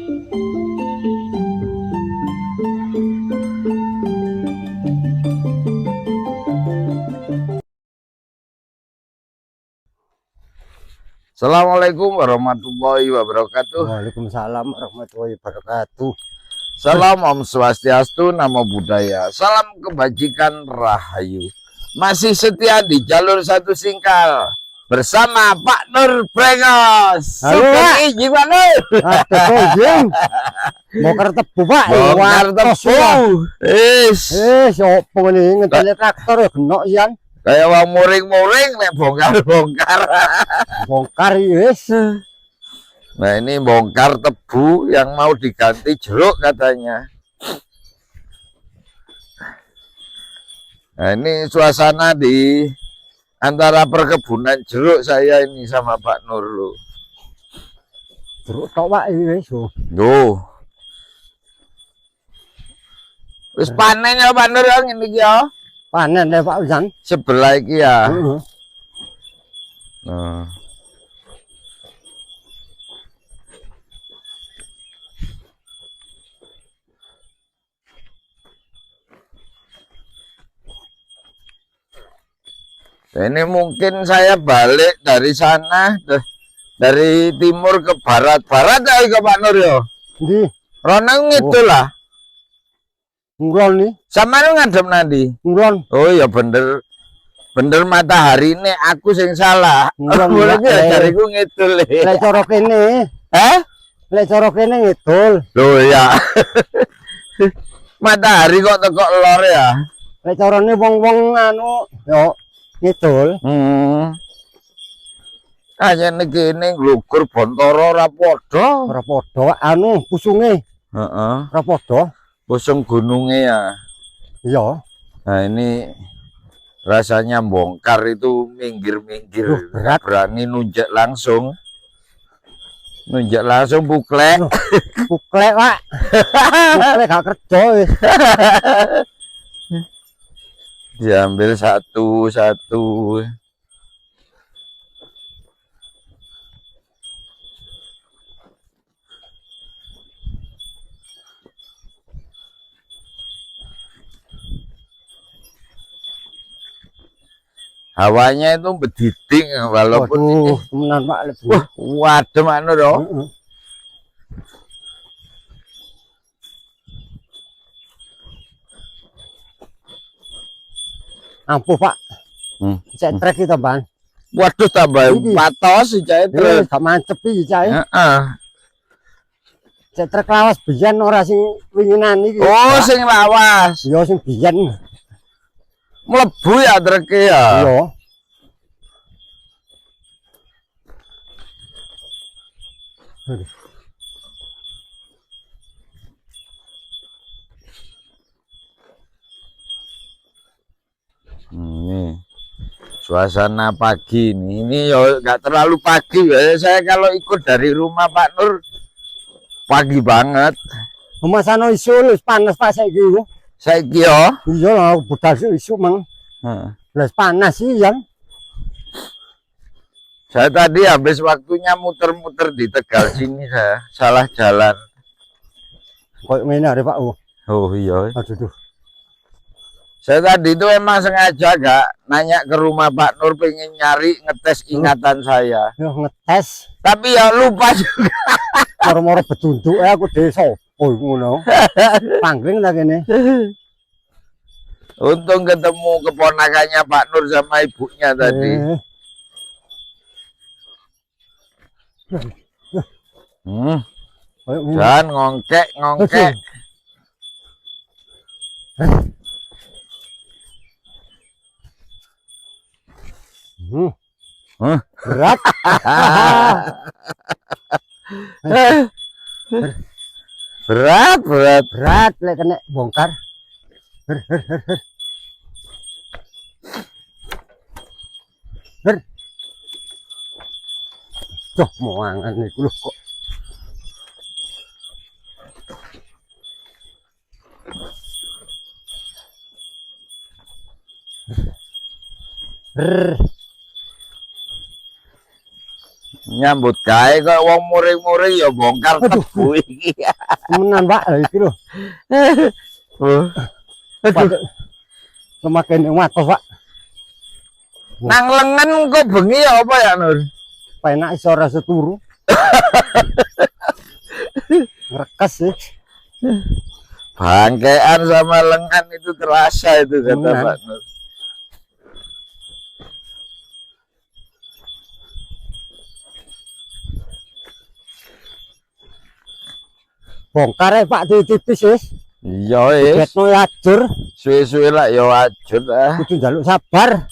Assalamualaikum warahmatullahi wabarakatuh. Waalaikumsalam warahmatullahi wabarakatuh. Salam Om Swastiastu, Namo Buddhaya. Salam kebajikan rahayu. Masih setia di jalur satu singkal bersama Pak Nur Brengos. Halo, Pak. Gimana? Aduh, Jeng. Bongkar tebu, Pak. Bongkar tebu. Sopo ini ngedali traktor ya genok iyan. Kayak wong muring-muring nek bongkar-bongkar. Bongkar yes. Nah, ini bongkar tebu yang mau diganti jeruk katanya. Nah, ini suasana di antara perkebunan jeruk saya ini sama Pak Nur lo. Jeruk tok, Pak, wis. Duh. Wis panen ya Pak Nur yang ini ya. Panen deh Pak Ujan. Sebelah iki ya. Nah. Ini mungkin saya balik dari sana, dari timur ke barat ya ke Pak Nur ya. Di Ronang itu lah. Ngulon nih. Sama lu ngadem nanti. Ngulon. Oh ya bener matahari ini aku sing salah. Ngulon. Boleh dariku ngidul. Lek cara kene. Lek cara kene ngidul. Loh ya. Matahari kok tekok lor ya. Lek carane wong-wong anu yo ngidul. Aja niki ning Nglugur Bontoro ora padha. Ora padha anu pusunge. Heeh. Ora padha. Pusung gunungnya ya. Iya. Nah ini rasanya bongkar itu minggir-minggir. Berat. Berani nunjuk langsung. Buklek. Buklek, Pak. Buklek gak kerja wis. Diambil satu-satu. Hawanya itu bediting walaupun ini. Temenan Pak lebih. Waduh mana dong? Ampuh Pak. Cek trek kita Bang. Waduh tambah patos cek trek. Gak mancep iki cek. Heeh. Cek trek lawas biyen ora sing winginan iki. Oh, sing lawas. Iya sing biyen. Mlebu ya treke ya. Iya. Ini suasana pagi ini ya nggak terlalu pagi ya. Saya kalau ikut dari rumah Pak Nur pagi banget. Pemasano isu panas Pak saiki. Saiki yo. Iya lah budal isu mang. Wis panas sih yang. Saya tadi habis waktunya muter-muter di Tegal sini saya salah jalan. Kok ngene arep Pak. Oh iya. Aduh. Saya tadi itu emang sengaja gak nanya ke rumah Pak Nur pengen nyari ngetes ingatan saya. Ya ngetes. Tapi ya lupa juga. Moro-moro betunduk aku dhewe sapa ngono. Pangling ta kene. Untung ketemu keponakannya Pak Nur sama ibunya tadi. Jangan ngongkek. Berat. berat lek kena bongkar. Tuh moangan niku lho kok. Nyambut gawe kok wong muring-muring ya bongkar Aduh. tebu iki. Temenan Pak iki lho. Oh. Aduh. Semakin watos Pak. Nang lengan kok bengi ya apa ya Nur? Penak iso ora seturu. Ngerekas sih. Bangkean sama lengan itu terasa itu kata Benar. Pak Nur. Bongkar ya Pak tipis wis. Iya wis. Betno ajur, Suwe-suwe lah ya wajud ah. kudu njaluk sabar.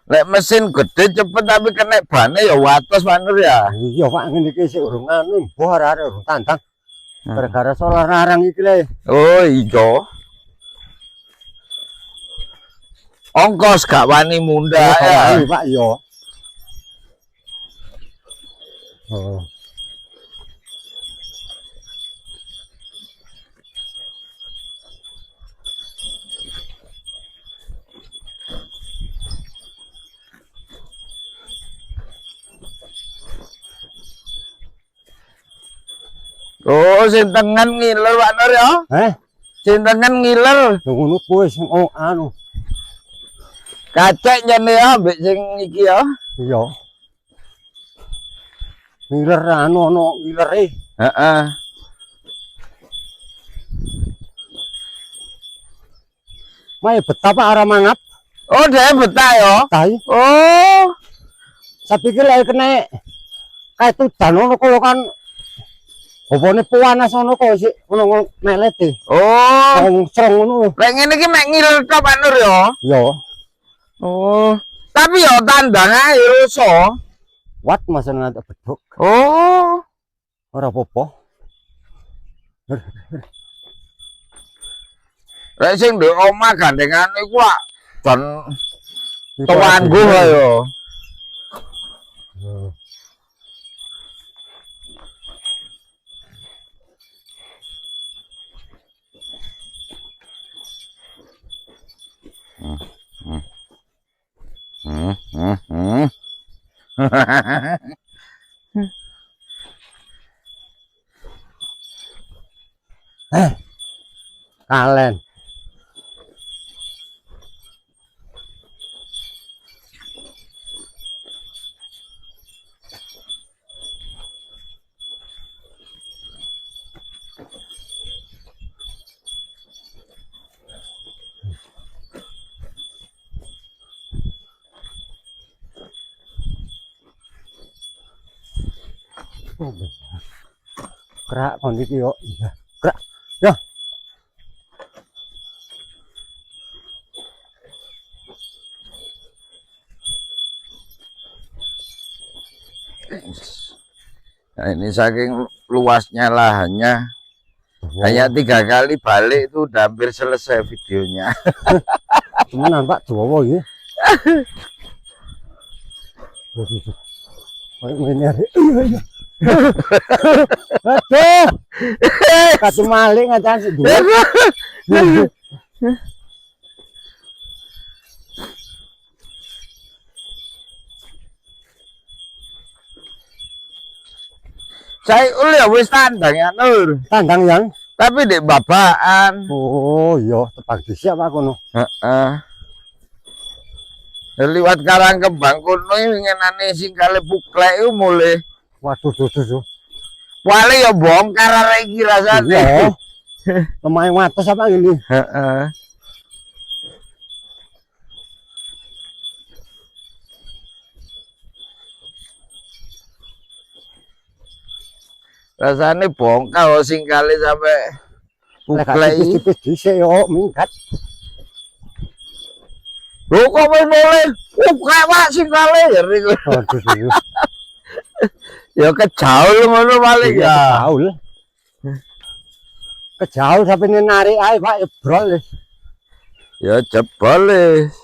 Lek mesin gede cepet tapi kena bane ya wates Pak Nur ya. Iya Pak ngene iki sik urung anu, mbuh arek urung tantang. Gara-gara solar larang iki le. Oh iya. Ongkos gak wani munda ya. Iya Pak iya. Oh. Oh, sing tengen ngiler Pak Nur ya. Sing tengen ngiler. Ngono kuwi sing anu. Kacek jane ya mbek sing iki ya. Iya. Ngiler anu ono ngilere. Heeh. Mae betapa arah mangap. Oh, dia betah ya. Tai. Oh. Saya pikir lek kena kayak tudan ono kok kan. Opone panas ono kok sik ono melete. Oh. Wong strong ngono. Lek ngene iki mek ngiler tok Pak Nur ya. Iya. Oh. Tapi ya tandang ae ruso. Wat masane tak beduk. Oh. Ora apa-apa. Lek sing ndek omah gandengan iku lak jan tuanku ayo. Kalen. Kerak kon iki yo. Kerak. Ya. Nah, ini saking luasnya lahannya, hanya 3 kali balik itu udah hampir selesai videonya. Temenan Pak Jawa iki. Kayak ngene arek. Aduh. Katu maling acan sik duwe. Saya ya wis tandang ya Nur, Tandang yang. tapi di babaan. Oh iya, tebang dhisik Pak kono. Heeh. Liwat Karang Kembang kono ngenane sing kale puklek iku mulai Waduh duh. wale ya bongkar arek iki rasane. Iya. Lumayan wates apa ini? Heeh. Rasane bongkar kok sing kale sampe puklek iki. Tipis-tipis dhisik yo minggat. Lho kok wis mulai puklek Pak sing kale ya niku. Aduh. Ya kejaul ngono paling ya. Kejaul. Kejaul sampe narik ae Pak jebrol. Ya jebol wis.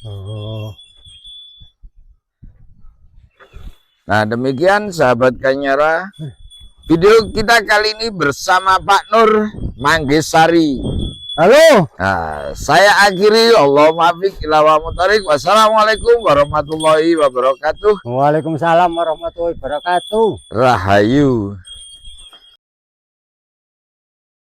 Oh. Nah, demikian sahabat Kanyara, video kita kali ini bersama Pak Nur Manggesari. Halo. Nah, saya akhiri. Allahumma fiq ila wa mutarik. Wassalamualaikum warahmatullahi wabarakatuh. Waalaikumsalam warahmatullahi wabarakatuh. Rahayu.